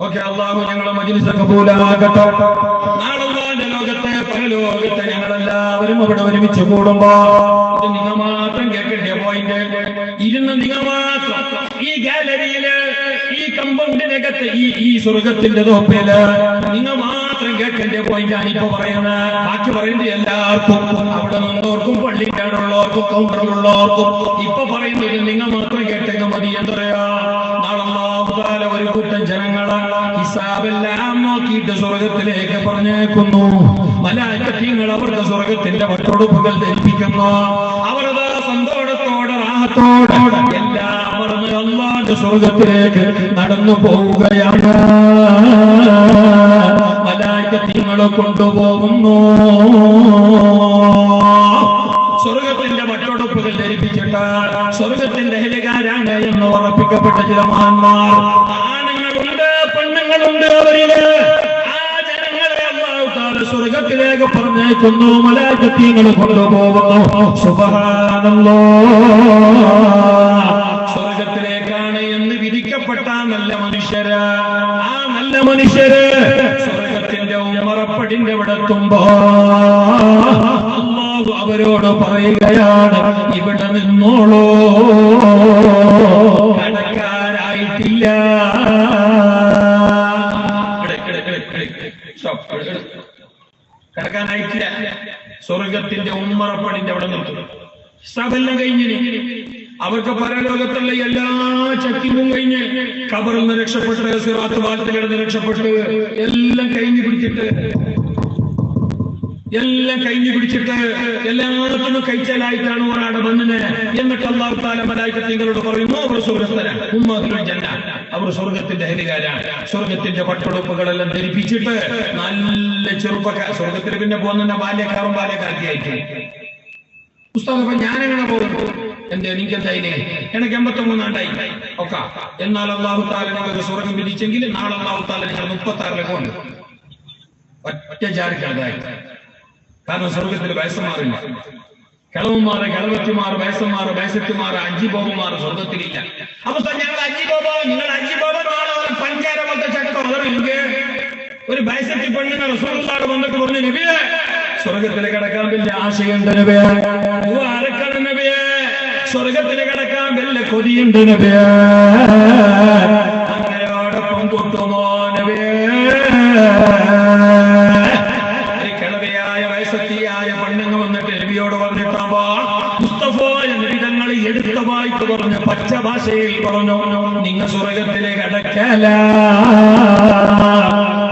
ഓക്കെ, അല്ലാഹു ഞങ്ങളെ മജ്‌ലിസ് കബൂലാക്കട്ടെ. നാളെ അല്ലാഹുവിന്റെ ലോകത്തെ പരലോകത്തെ ഞങ്ങളെല്ലാവരും അവിടെ ഒരുമിച്ച് കൂടുമ്പോ ഇത് നിങ്ങൾ മാത്രം കേൾക്കേണ്ട പോയിന്റ്. ഇരുന്ന് നിങ്ങൾ മാത്രം ഈ ഗാലറിയില് ഈ കമ്പൗണ്ടിനകത്ത് ഈ സ്വർഗത്തിന്റെ തോപ്പില് നിങ്ങൾ മാത്രം കേൾക്കേണ്ട പോയിന്റാണ് ഇപ്പൊ പറയുന്നത്. ബാക്കി പറയുന്നത് എല്ലാവർക്കും, അവിടെ നിന്നവർക്കും പള്ളിക്കാടുള്ളവർക്കും കൗണ്ടറിലുള്ളവർക്കും ഇപ്പൊ പറയുന്നത് നിങ്ങൾ മാത്രം കേട്ടെങ്കിൽ മതി. എന്താ പറയാ, നാളെ അല്ലാഹു ഒരു കൂട്ടം ജനങ്ങളെ ഹിസാബെല്ലാം നോക്കിയിട്ട് സ്വർഗത്തിലേക്ക് പറഞ്ഞേക്കുന്നു. മലായികങ്ങൾ അവരുടെ സ്വർഗത്തിന്റെ വട്ടൊടുപ്പുകൾ ധരിപ്പിക്കുന്നു. അവരുടെ സന്തോഷത്തോടെ റാഹത്തോടെ എല്ലാം മറന്ന് അല്ലാഹുവിന്റെ സ്വർഗത്തിലേക്ക് നടന്നു പോവുകയാണ്. മലായികങ്ങളെ കൊണ്ടുപോകുന്നു. സ്വർഗത്തിന്റെ വട്ടൊടുപ്പുകൾ ധരിപ്പിച്ചിട്ട് സ്വർഗത്തിന്റെ അഹലുകാരാണ് എന്ന് ഉറപ്പിക്കപ്പെട്ട ചില മഹാന്മാർ ആണുങ്ങളുണ്ട്, പെണ്ണുങ്ങളുണ്ട്. അവരില് ആ ജനങ്ങളെ അല്ലാഹു തആല സ്വർഗത്തിലേക്ക് പറഞ്ഞേക്കുന്നു. മലായികങ്ങൾ കൊണ്ടുപോകുന്നു. സുബ്ഹാനല്ലാഹ്. സ്വർഗത്തിലേക്കാണ് എന്ന് വിധിക്കപ്പെട്ട നല്ല മനുഷ്യര്, ആ നല്ല മനുഷ്യര് സ്വർഗത്തിന്റെ ഉമ്മറപ്പടിന്റെ അവിടെ എത്തുമ്പോ അല്ലാഹു അവരോട് പറയുകയാണ്, ഇവിടെ നിന്നോളൂ, കടക്കാരായിട്ടില്ല. കടക്കാനായിട്ടില്ല. സ്വർഗത്തിന്റെ ഉമ്മറപ്പടിന്റെ അവിടെ നിർത്തും. സഭെല്ലാം കഴിഞ്ഞ് അവർക്ക് പരലോകത്തുള്ള എല്ലാ ചക്കിങ്ങും കഴിഞ്ഞ് ഖബറിൽ നിന്ന് രക്ഷപ്പെട്ട് സിറാത്ത് പാലത്തിൽ കിടന്ന് രക്ഷപ്പെട്ട് എല്ലാം കഴിഞ്ഞു പിടിച്ചിട്ട് എല്ലാത്തിനും കഴിച്ചാലായിട്ടാണ് ഒരാടെ വന്നത്. എന്നിട്ട് അല്ലാഹു തആല മലായികത്തോട് പറയുന്നു, അവർ സ്വർഗ്ഗസ്ഥരാണ്, ഉമ്മത്തുൽ ജന്ന, അവർ സ്വർഗത്തിന്റെ അഹലുകാരാണ്. സ്വർഗത്തിന്റെ പട്ടുടുപ്പുകളെല്ലാം ധരിപ്പിച്ചിട്ട് നല്ല ചെറുപ്പക്കാർ സ്വർഗത്തിൽ പിന്നെ പോകുന്ന ബാല്യക്കാരും ബാല്യക്കാർത്തിയായിട്ട് പുസ്തകം ഞാനെങ്ങനെ പോകുന്നു. എനിക്ക് എന്തായാലും എനിക്ക് 83 ആണ്ടായി ഒക്കെ. എന്നാൽ അല്ലാഹു തആല നിങ്ങൾക്ക് സ്വർഗം വിധിച്ചെങ്കിൽ നാളെ അല്ലാഹു തആല നിങ്ങൾ 36 കൊണ്ട് ഒറ്റ ജാരിക്കാതായി. കാരണം സ്വർഗത്തിൽ വയസ്സന്മാറില്ല. കിളവന്മാര്, കിളവത്തിമാർ, വയസ്സന്മാർ, അജിബോബന്മാർ സ്വർഗത്തിലില്ല. അപ്പൊ ഞങ്ങൾ അജിബോബോ, നിങ്ങൾ അജിബോബനാണോ പഞ്ചാര പോലത്തെ ചക്കം അതറിയില്ലേ? ഒരു വയസ്സത്തി പെണ്ണിനെ റസൂലുള്ളാഹി വന്നിട്ട് പറഞ്ഞു, നബിയേ സ്വർഗത്തിൽ കിടക്കാൻ വലിയ ആശയുണ്ട് നബിയേ, ആരക്കാണ് നബിയേ, സ്വർഗത്തിൽ കിടക്കാൻ വലിയ കൊതിയുണ്ട് നബിയേ, അങ്ങനെയോടൊപ്പം കൂട്ടുമോ നബിയേ? വയസ്സത്തിയായ പെണ്ണുങ്ങൾ വന്നിട്ട് നബിയോട് പറഞ്ഞിട്ടാകുമ്പോ മുസ്തഫ നബിതങ്ങൾ എടുത്തവായിട്ട് പറഞ്ഞു, പച്ച ഭാഷയിൽ പറഞ്ഞു, നിങ്ങൾ സ്വർഗത്തിലേക്ക് കടക്കല,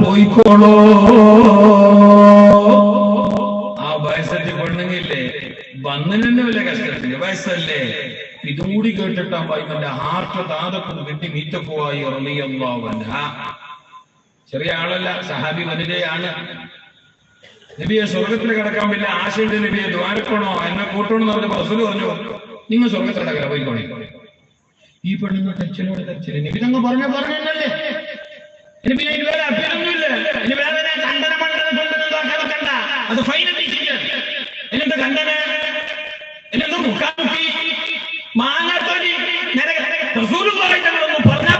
പോയിക്കോളൂ. ആ വയസ്സത്തി പെണ്ണുങ്ങില്ലേ വന്നിനെ വല്ല കഷ്ടത്തില് വയസ്സല്ലേ. ഇതും കൂടി കേട്ടിട്ടാകുമ്പോ ഇവന്റെ ഹാർട്ട് താതക്കൊന്ന് കിട്ടി മീറ്റക്കുവായി റളിയല്ലാഹു അൻഹ. ചെറിയ ആളല്ല, സഹാബി വനിതയാണ്. നബിയെ സ്വർഗത്തിൽ കിടക്കാൻ വലിയ ആശയുണ്ട് നബിയെ, ദ്വാരക്കണോ എന്നെ കൂട്ടണമെന്ന് പറഞ്ഞ റസൂല് പറഞ്ഞു, നിങ്ങൾ സ്വർഗത്തിൽ കിടക്കല, പോയിക്കോണേ. ഈ പെണ്ണുങ്ങൾ കരച്ചിലോട് കരച്ചില് നബി തങ്ങൾ പറഞ്ഞല്ലേ. ഇനി പിന്നെ ഇനി വേറെ അഭ്യർത്ഥനയൊന്നുമില്ല. ഇനി വേറെ കണ്ടന കണ്ട അത് ഫൈനൽ എന്നിട്ട് കണ്ടന എന്നിട്ട് മുഖാമുഖി മാങ്ങാത്തോടി റസൂലുള്ളാഹി തങ്ങളൊന്നും പറഞ്ഞാൽ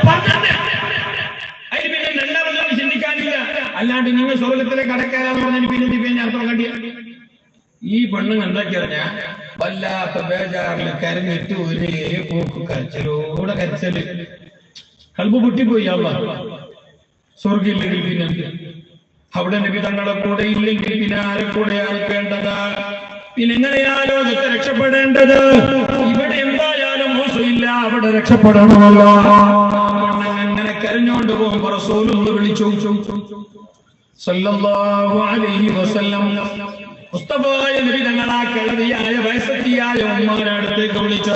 അതിന് പിന്നെ രണ്ടാമതൊന്നും ചിന്തിക്കും. ചിന്തിക്കാനില്ല. അല്ലാണ്ട് നിങ്ങൾ സ്വർഗത്തിലേക്ക് കടക്കാനാന്ന് പറഞ്ഞാൽ പിന്നെ അർത്ഥം കണ്ടിയ ഈ പെണ്ണുങ്ങൾ എന്തൊക്കെയാ വല്ലാത്ത ബേജാറിൽ കരഞ്ഞിട്ട് ഒരേ പോക്ക് കരച്ചിലോടെ കരച്ചല് കൽബ് പൊട്ടിപ്പോയി. സ്വർഗില്ലെങ്കിൽ പിന്നെ അവിടെ നബി തങ്ങളെ കൂടെ ഇല്ലെങ്കിൽ പിന്നെ ആരെ കൂടെയാണ് വേണ്ടത്? പിന്നെ എങ്ങനെയാ ലോകത്തെ രക്ഷപ്പെടേണ്ടത്? ഇവിടെ എന്തായാലും മോശമില്ല, അവിടെ രക്ഷപ്പെടണമല്ലോ. അങ്ങനെ കരഞ്ഞോണ്ട് പോകുമ്പോ റസൂലുള്ളാഹി വിളിച്ചു സല്ലല്ലാഹു അലൈഹി വസല്ലം മുസ്തഫായ നബി തങ്ങളാ കിളവിയായ വയസ്സത്തിയായ ഉമ്മാനെ അടുത്തേക്ക് വിളിച്ച,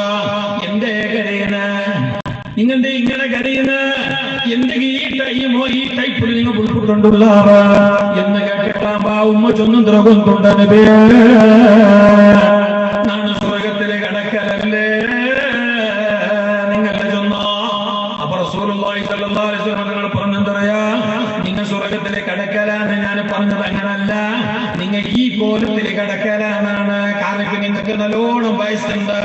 എന്തേ കരയുന്ന? നിങ്ങളുടെ ഇങ്ങനെ കരയുന്ന എന്തെങ്കിലും ഈ ടൈപ്പിൽ നിങ്ങൾ ഉൾക്കൊണ്ടുള്ള എന്ന് കേട്ടിട്ടാ ഉമ്മ ചൊന്നും ദ്രവം നാണ് സ്വർഗത്തിലെ കടക്കലല്ലേ നിങ്ങളുടെ ചൊന്നോ? അപ്പൊ റസൂലുള്ളാഹി സ്വല്ലല്ലാഹു അലൈഹി വസല്ലം നിങ്ങൾ പറഞ്ഞെന്തറിയാ? നിങ്ങൾ സ്വർഗത്തിലെ കടക്കലാന്ന് ഞാൻ പറഞ്ഞത് അങ്ങനല്ല, നിങ്ങൾ ഈ കോലത്തിലെ കടക്കലാന്നാണ്. കാരണം നിങ്ങൾക്ക് നല്ലോണം വയസ്സുണ്ട്,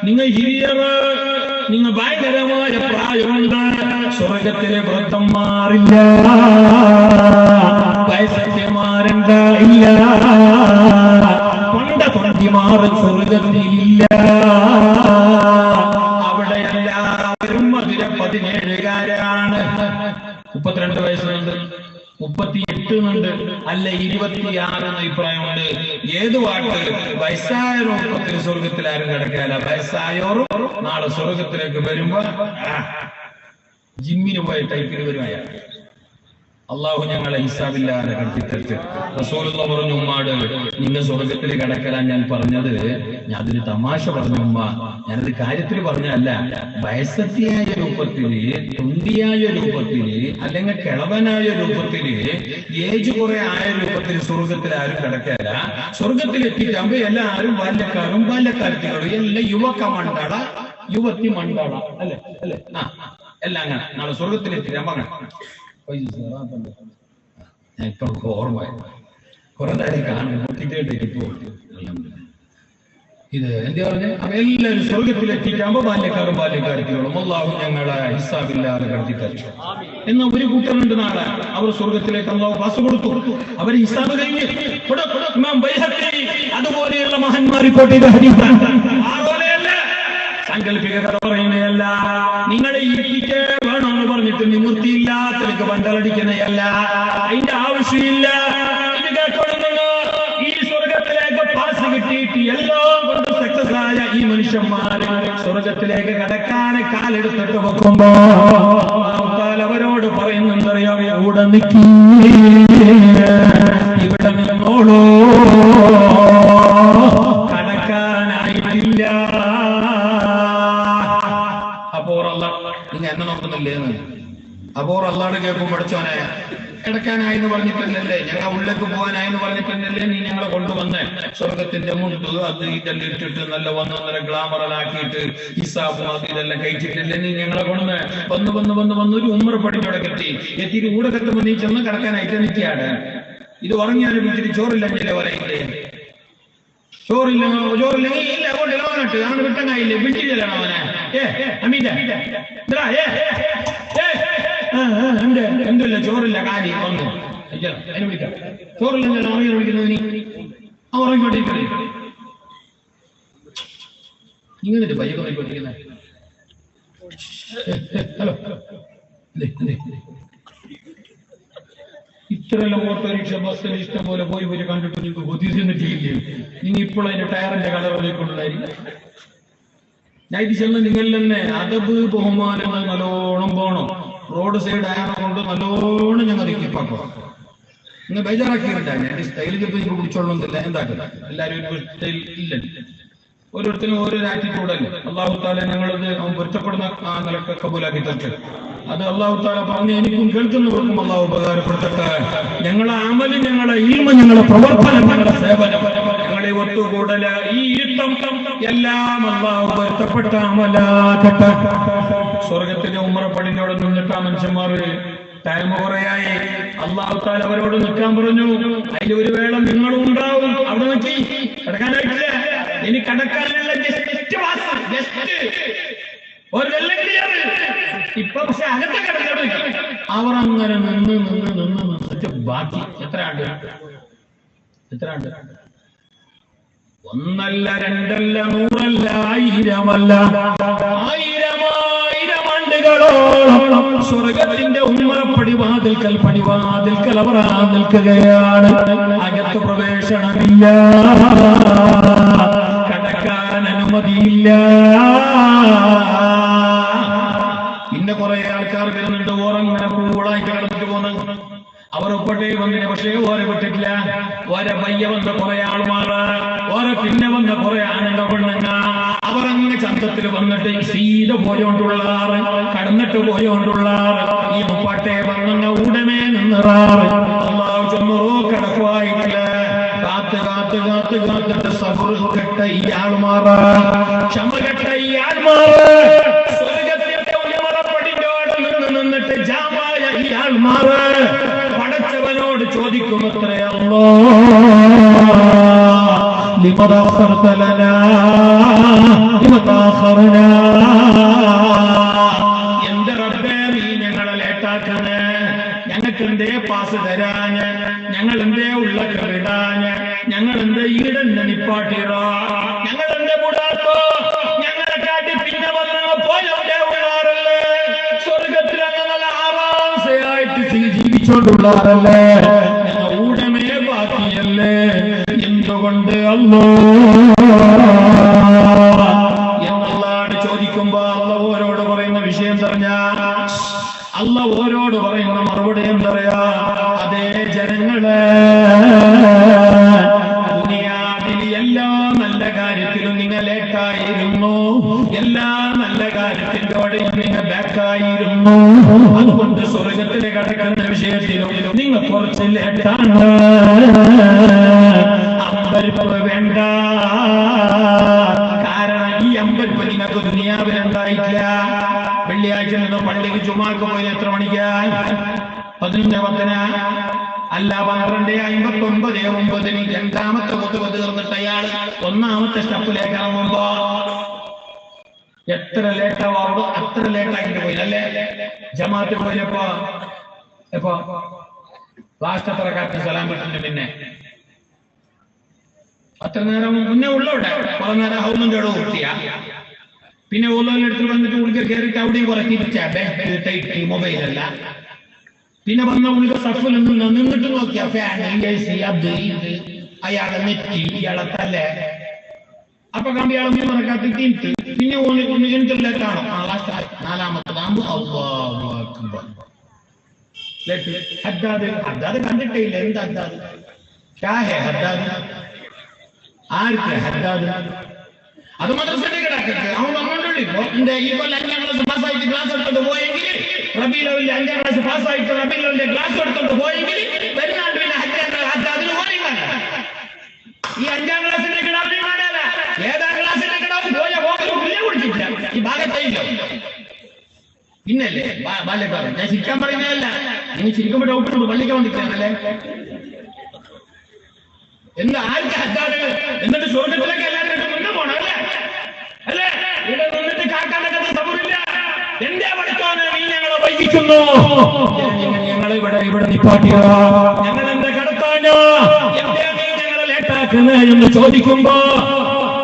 നിങ്ങൾ ഹിരിയറ്, നിങ്ങൾ ഭയങ്കരമായ പ്രായമുണ്ട്. സ്വർഗത്തിലെ വൃദ്ധന്മാരില്ല, വയസ്സന്മാരുണ്ട് ഇല്ല, പണ്ട തൊണ്ടിമാർ സ്വർഗത്തിലില്ല. അവിടെ എല്ലാവരും മധുര 17കാരാണ്. 32 വയസ്സുണ്ട്, 38 അല്ല 26 അഭിപ്രായമുണ്ട്. ഏത് വാക്ക് വയസ്സായ രൂപത്തിൽ സ്വർഗത്തിൽ ആരും കിടക്കാല. വയസ്സായോറും നാളെ സ്വർഗത്തിലേക്ക് വരുമ്പോ ജിമ്മിന് പോയ ടൈപ്പിൽ വരുമായ അള്ളാഹു ഞങ്ങളെ ഹിസാബില്ലാതെ കടത്തിത്തട്ട്. റസൂലുള്ളാഹി പറഞ്ഞു, ഉമ്മാട് നിങ്ങൾ സ്വർഗത്തിൽ കിടക്കലാൻ ഞാൻ പറഞ്ഞത്, ഞാൻ അതൊരു തമാശ പറഞ്ഞു ഉമ്മ, ഞാനത് കാര്യത്തിൽ പറഞ്ഞല്ല. വയസ്സത്തിയായ രൂപത്തില്, തുണ്ടിയായ രൂപത്തില്, അല്ലെങ്കിൽ കിളവനായ രൂപത്തില്, ഏജ് കുറെ ആയ രൂപത്തിൽ സ്വർഗത്തിൽ ആരും കിടക്കല. സ്വർഗത്തിൽ എത്തിക്കാകുമ്പോ എല്ലാവരും ബാല്യക്കാരും ബാല്യക്കാരത്തികളും എല്ലാം യുവക്ക മണ്ടാള യുവത്തി മണ്ടാള അല്ലെ അല്ലെ എല്ലാം അങ്ങനെ നാളെ സ്വർഗത്തിൽ എത്തിക്കാൻ അങ്ങനെ. ഞാൻ ഇപ്പൊ ഓർമ്മ കുറെ നേരം കാണും ഇപ്പോ ഇത് എന്താ പറഞ്ഞ അവ എല്ലാവരും സ്വർഗത്തിലെത്തിക്കാകുമ്പോ ബാല്യക്കാരും ബാല്യക്കാരത്തികളും അല്ലാഹു ഞങ്ങളെ ഹിസാബില്ലാതെ കടത്തിത്തച്ചു. എന്ന ഒരു കൂട്ടരുണ്ട് നാളെ, അവർ സ്വർഗത്തിലേക്ക് അല്ലാഹു പാസ് കൊടുത്തു, അവർ ഹിസാബ് കഴിഞ്ഞ് അതുപോലെയുള്ള മഹാന്മാർ സാങ്കല്പിക കഥ പറയുന്നതല്ല. നിങ്ങളെ ഇരിക്കെ വേണമെന്ന് പറഞ്ഞിട്ട് നിവൃത്തിയില്ലാത്തവർക്ക് പന്തലടിക്കുന്നതല്ല, അതിന്റെ ആവശ്യമില്ല. ഇത് കേട്ടോളുന്നത് ഈ സ്വർഗത്തിലേക്ക് പാസ് കിട്ടിയിട്ട് എല്ലാം കൊണ്ട് സക്സസ് ആയ ഈ മനുഷ്യന്മാര് സ്വർഗത്തിലേക്ക് കടക്കാനെ കാലെടുത്തിട്ട് വെക്കുമ്പോ അവരോട് പറയുന്നുണ്ടറിയോ, ഇവിടെ നിൽക്കി ഇവിടെ നിന്നോളൂ, കടക്കാനായിട്ടില്ല. എന്നെ നോക്കുന്നില്ലേന്ന് അപ്പോർ അള്ളാട് കേൾക്കും, പഠിച്ചോനെ കിടക്കാനായെന്ന് പറഞ്ഞിട്ടല്ലേ, ഞങ്ങൾ ഉള്ളിലേക്ക് പോകാനായെന്ന് പറഞ്ഞിട്ടല്ലേ നീ ഞങ്ങളെ കൊണ്ടുവന്ന് സ്വർഗത്തിന്റെ മുൻപ് അത് ഇതെല്ലാം ഇട്ടിട്ട് നല്ല വന്നൊന്നര ഗ്ലാമറലാക്കിയിട്ട് ഹിസാബും അത് ഇതെല്ലാം കഴിച്ചിട്ടല്ലേ നീ ഞങ്ങളെ കൊണ്ടുവന്ന് വന്ന് വന്ന് വന്ന് വന്ന് ഒരു ഉമ്മറ പടിക്കടക്കെത്തി എത്തിയിട്ട് കൂടെ കത്തുമ്പോ നീ ചെന്ന് കിടക്കാനായിട്ട് നിൽക്കുകയാണ്. ഇത് ഉറങ്ങിയാലും വീട്ടിൽ ചോറില്ലെങ്കിലേ പറയില്ലേ, ചോറില്ലെങ്കിൽ ഇല്ല അങ്ങോട്ട് ഇളവന്നിട്ട് അങ്ങനെ വിട്ടങ്ങായില്ലേ, വീട്ടിലാണ് അവനെ എന്തല്ല ചോറില്ല കാര്യം വന്നു അതിനെ വിളിക്കാം. ചോറില്ല അവനെ വിളിക്കുന്നത് നീ ഉറങ്ങിക്കൊണ്ടിരിക്കുന്നത് ഇങ്ങനെ പയ്യ ഉറങ്ങിക്കൊണ്ടിരിക്കുന്ന. ഹലോ ഇത്രയെല്ലാം ഓട്ടോറിക്ഷ ബസ്സിന് ഇഷ്ടം പോലെ പോയി പോയി കണ്ടിട്ട് നിങ്ങൾക്ക് ബുദ്ധിമുട്ടില്ലേ? നിങ്ങൾ ഇപ്പോൾ അതിന്റെ ടയറിന്റെ കളറിലേക്കുള്ളതായിരിക്കും. ഞാൻ ഇത് ചെന്ന് നിങ്ങൾ തന്നെ അതബ് ബഹുമാനങ്ങൾ നല്ലോണം പോകണം. റോഡ് സൈഡ് ആയനെ കൊണ്ട് നല്ലോണം ഞങ്ങൾ ഇപ്പാക്കോ നിങ്ങൾ ബേജാറാക്കിയിട്ടാ. ഞാൻ സ്റ്റൈൽ ചിലപ്പോൾ കുടിച്ചോളണമെന്നില്ല, എന്താക്കില്ല എല്ലാവരും ഒരു സ്റ്റൈൽ ഇല്ലല്ലോ, ഓരോരുത്തരും ഓരോ ആറ്റിറ്റ്യൂഡല്ലേ. അള്ളാഹു താല ഞങ്ങളത് പൊരുത്തപ്പെടുന്ന ആ നിലക്ക് കബൂലാക്കി തട്ട്. അത് അള്ളാഹു താല പറഞ്ഞ് എനിക്കും കേൾക്കുന്നവർക്കും അള്ളാഹു ഉപകാരപ്പെടുത്തട്ടെ. ഞങ്ങളെ അമല്, ഞങ്ങളെ ഇൽമ, ഞങ്ങളെ പ്രവർത്തനം, ഞങ്ങളുടെ സേവനം, ഞങ്ങളെ ഒത്തുകൂടല്, ഈ ഇരുത്തം എല്ലാം അള്ളാഹു പൊരുത്തപ്പെട്ട അമലാക്കട്ടെ. സ്വർഗത്തിന്റെ ഉമ്മറപ്പടിനോട് നിന്നിട്ട് ആ മനുഷ്യന്മാര് ടൈം കുറയായി അള്ളാഹു താല അവരോട് നിൽക്കാൻ പറഞ്ഞു. അതിൽ ഒരു വേള നിങ്ങളും ഉണ്ടാവും. അവിടെ നോക്കി കിടക്കാനായിട്ടില്ല, ഇനി കിടക്കാനുള്ള ഒരു വെള്ളം ക്ലിയർ ഇപ്പൊ പക്ഷെ അകത്തെ കിടക്കണം. അവർ അങ്ങനെ നിന്ന് നിന്ന് നിന്ന് നിന്നിട്ട് ബാക്കി എത്ര ആണ്ട് ഒന്നല്ല രണ്ടല്ല നൂറല്ല ആയിരമല്ല ആയിരം ആണ്ടുകളോളം സ്വർഗത്തിന്റെ ഉമ്മറപ്പടിവാതിൽക്കൽ അവർ നിൽക്കുകയാണ്. അകത്ത് പ്രവേശനമില്ല, കടക്കാൻ അനുമതിയില്ല. പിന്നെ കുറെ ആൾക്കാർ വരുന്നുണ്ട്, ഓരങ്ങനെ കൂളായിട്ട് കടന്നിട്ട് പോകുന്നു. അവർ ഒപ്പട്ടേ വന്നിന്, പക്ഷേ ഓരെ വിട്ടിട്ടില്ല. ഓരെ പയ്യ വന്ന കുറെ ആൾമാർ, ഓരെ പിന്നെ വന്ന കുറെ ആനന്ദ പെണ്ണുങ്ങ, അവരങ്ങ് ചന്തത്തിൽ വന്നിട്ട് സീത പോയോണ്ടുള്ളാറ്, കടന്നിട്ട് പോയോണ്ടുള്ളാറ്. ഈ മുപ്പട്ടേ വന്ന ഉടനെ നിന്നിറാറ്. അള്ളാഹു ചെന്നോ കിടക്കുവായിട്ടില്ല. കാത്തിട്ട് സബർ കെട്ട ഈ ആൾമാറ്, ക്ഷമ കെട്ട ഈ ആൾമാറ്, സ്വർഗത്തിന്റെ ഉയർപ്പടിയോട് നിന്നിട്ട് ജാമായ ഈ ആൾമാറ് പടച്ചവനോട് ചോദിക്കുമത്രേ, എന്റെ റബ്ബേ നീ ഞങ്ങളെ ലേട്ടാക്കാന്, ഞങ്ങൾക്ക് എന്തേ പാസ് തരാന്, ഞങ്ങൾ എന്തേ ഉള്ളൊക്കെ വിടാന്, ഞങ്ങൾ എന്തേ ഈടന്നെ നിപ്പാട്ടിറോ, ഞങ്ങൾ എന്തേ കൂടാത്തോ, ഞങ്ങളെ കാട്ടി പിന്നെ വന്ന് പോയോണ്ടേ ഉള്ളാറല്ലേ, സ്വർഗത്തിൽ അങ്ങനെ ആവാസയായിട്ട് ജീവിച്ചോണ്ടുള്ളാറല്ലേ, ഉടമേ ബാക്കിയല്ലേ, എന്തുകൊണ്ട് അല്ലോ എന്നല്ലാട് ചോദിക്കുമ്പോ അല്ല ഓരോട് പറയുന്ന വിഷയം പറഞ്ഞാ, അല്ല ഓരോട് പറയുന്ന മറുപടി എന്തറിയാ, അതേ ജനങ്ങളെ, ദുനിയാവിൽ എല്ലാ നല്ല കാര്യത്തിലും നിങ്ങൾ ലേക്കായിരുന്നു, എല്ലാ നല്ല കാര്യത്തിൻ്റെയും നിങ്ങൾ ബാക്കായിരുന്നു. അതുകൊണ്ട് സ്വർഗത്തിൽ കടക്കുന്ന വിഷയത്തിലും നിങ്ങൾ കുറച്ച് ലേറ്റാണ്. അമ്പരിപ്പ് വേണ്ട, കാരണം ഈ അമ്പരിപ്പ് നിങ്ങൾക്ക് ദുനിയാവിലുണ്ടായിട്ടില്ല. വെള്ളിയാഴ്ച നിന്ന് പള്ളിക്ക് ചുമ്മാക്ക് പോയി എത്ര മണിക്കാ? 11:10 അല്ല, 12:59 രണ്ടാമത്തെ കുത്തുവ തീർന്നിട്ട് അയാൾ ഒന്നാമത്തെ സ്റ്റെപ്പിലേക്ക് ഇറങ്ങുമ്പോ എത്ര ലേറ്റാവും, അത്ര ലേറ്റാക്കിട്ട് പോയി അല്ലേ? ജമാഅത്ത് പോയപ്പോ എപ്പോ ലാസ്റ്റ് അത്ര കാത്തി സലാം കിട്ടുന്നുണ്ട്. പിന്നെ അത്ര നേരം മുന്നേ ഉള്ളവിടെ കുറെ നേരം ഹൗന്നും കേടോ കിട്ടിയ, പിന്നെ ഓലോലെടുത്ത് വന്നിട്ട് ഉള്ളിൽ കയറിയിട്ട് അവിടെയും കുറെ തിരിച്ചാ മൊബൈലല്ല. പിന്നെ വന്ന ഉള്ളിൽ സഫിൽ നിന്നിട്ട് നോക്കിയാ ഫാൻ, അത് അയാളെ നെറ്റി, ഇയാളെ തല, അപ്പൊ കമ്പി ഇയാളെ മീനക്കാട്ട് തിരിട്ട് പിന്നെ എനിക്കില്ലാട്ടാണോ നാലാമത്തതാകുമ്പോ ഹദ്ദാദ് കണ്ടിട്ടേ ഇല്ല. എന്താ ഹദ്ദാദ്? ഹദ്ദാദ് ആർക്ക് ഹദ്ദാദ്? അത് മദ്രസയുടെ കിടക്കട്ടെ, അവൻ വന്നോണ്ടിപ്പോ ഈ കൊല്ലം 5ാം ക്ലാസ് പാസ്സായിട്ട് ക്ലാസ് എടുത്തോണ്ട് പോയെങ്കിൽ, റബീലവലിന്റെ 5ാം ക്ലാസ് പാസ്സായിട്ട് റബീലവലിന്റെ ക്ലാസ് എടുത്തോണ്ട് പോയെങ്കിൽ വരുന്നാണ്ട് പിന്നെ ഹദ്ദാദിന് പോയിക്കാണ്. ഈ 5ാം ക്ലാസ്സിന്റെ കിടാവിനെ കാണാല, 7ാം ക്ലാസ്സിന്റെ കിടാവ് പോയ പോകലും കുടിച്ചിട്ടില്ല. ഈ ഭാഗത്തേയില്ല. പിന്നല്ലേ ബാല്യക്കാരൻ, ഞാൻ ചിരിക്കാൻ പറയുന്നതല്ല, നിങ്ങൾ ചിരിക്കുമ്പോ ഡൗട്ടുണ്ട് പള്ളിക്കാൻ വേണ്ടിട്ടാണല്ലേ. എന്താ ആർക്ക് ഹദ്ദാദ്? എന്നിട്ട് സ്വർഗത്തിലേക്ക് എല്ലാവരും മുന്നേ പോണം അല്ലേ? അല്ലേ? ഇവിടെ നിന്നിട്ട് കാക്കാനൊക്കെ സബൂറില്ല. എന്റെ പഠിക്കാന് നീ ഞങ്ങളെ വൈകിക്കുന്നു, ഞങ്ങൾ ഇവിടെ നിപ്പാട്ടിയോ, ഞങ്ങൾ എന്താ കടത്താനോ, എന്തേ നീ ഞങ്ങളെ ലേറ്റാക്കുന്നത് എന്ന് ചോദിക്കുമ്പോ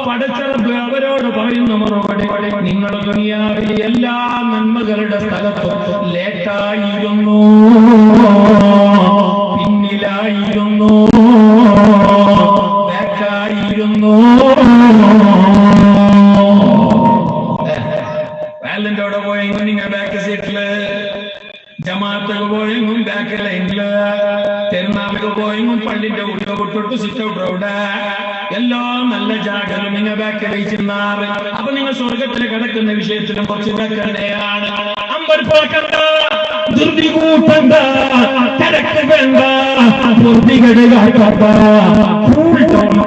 പടച്ചറബ് അവരോട് പറയുന്ന മറുപടി, നിങ്ങൾ ദുനിയാവിൽ എല്ലാ നന്മകളുടെ സ്ഥലത്തും ലേറ്റായിരുന്നു, പിന്നിലായിരുന്നു, ബാക്കായിരുന്നു. വാലന്റിന്റെ അവിടെ പോയെങ്കിൽ നിങ്ങൾ ബാക്ക് സീറ്റില്, ജമാഅത്തൊക്കെ പോയെങ്കിൽ ബാക്ക് ലൈനില്, പെരുന്നാൾക്ക് പോയെങ്കിൽ പള്ളിന്റെ ഉള്ളിൽ വിട്ടിട്ട് സിറ്റ് ഔട്ട് അവിടെ എല്ലാ നല്ല ജാഗലും നിങ്ങൾ ബാക്ക് വെച്ചിരുന്നാറ്. അപ്പൊ നിങ്ങൾ സ്വർഗത്തിൽ കിടക്കുന്ന വിഷയത്തിലും കുറച്ച് ബാക്കണ്ടയാണ്. അമ്പരിപ്പാക്കണ്ട, ധൃതി കൂട്ടണ്ട, തിരക്ക് വേണ്ട,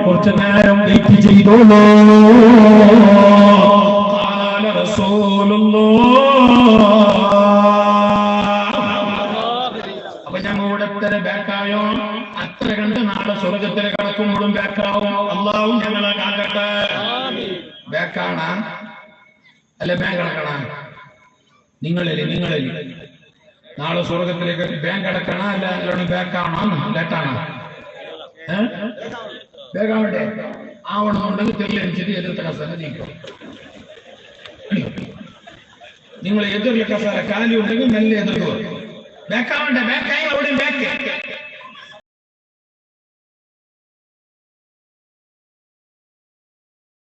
കുറച്ചു നേരം വെയിറ്റ് ചെയ്തോളൂ. അപ്പൊ ഞങ്ങളുടെ എത്ര ബാക്കായോ അത്ര കണ്ട് നാളെ സ്വർഗത്തിൽ കിടക്കുമ്പോഴും ബാക്കാവും. അള്ളാഹു ഞങ്ങളെ കാക്കട്ടെ. ബാക്കാണ അല്ലെ ബാങ്ക് കിടക്കണ? നിങ്ങളിൽ നാളെ സ്വർഗത്തിലേക്ക് ബാങ്ക് അടക്കണോ അല്ല ബാക്കാണോ ലേറ്റാണോ? വേഗാവട്ടെ ആവണമെന്നുണ്ടെങ്കിൽ തെളിയിച്ചിട്ട് എതിർത്ത കസാല നീക്കും. നിങ്ങൾ എതിർത്ത കസാല കാലി ഉണ്ടെങ്കിൽ മെല്ലെ എതിർക്കുക. ബാക്കാവണ്ടേ? ബാക്കായി അവിടെയും ബാക്ക്